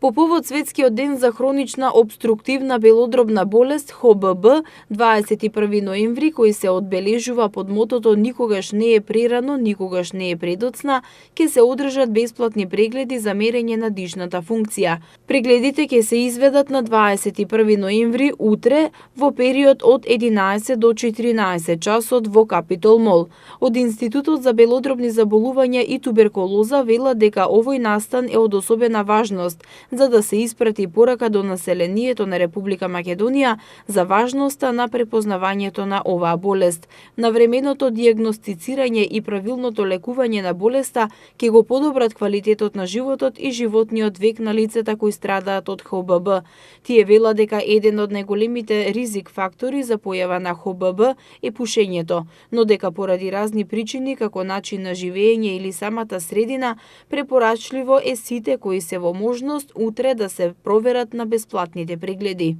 По повод Светскиот ден за хронична обструктивна белодробна болест ХОББ 21 ноември, кој се одбележува под мотото "Никогаш не е прерано, никогаш не е предоцна", ќе се одржат бесплатни прегледи за мерење на дишната функција. Прегледите ќе се изведат на 21 ноември утре во период од 11 до 14 часот во Капитол Мол. Од Институтот за белодробни заболувања и туберкулоза велат дека овој настан е од особена важност за да се испрати порака до населението на Република Македонија за важноста на препознавањето на оваа болест. Навременото дијагностицирање и правилното лекување на болеста ќе го подобрат квалитетот на животот и животниот век на лицата кои страдаат од ХОББ. Тие велат дека еден од најголемите ризик фактори за појава на ХОББ е пушењето, но дека поради разни причини како начин на живење или самата средина, препорачливо е сите кои се во можност утре да се проверат на бесплатните прегледи.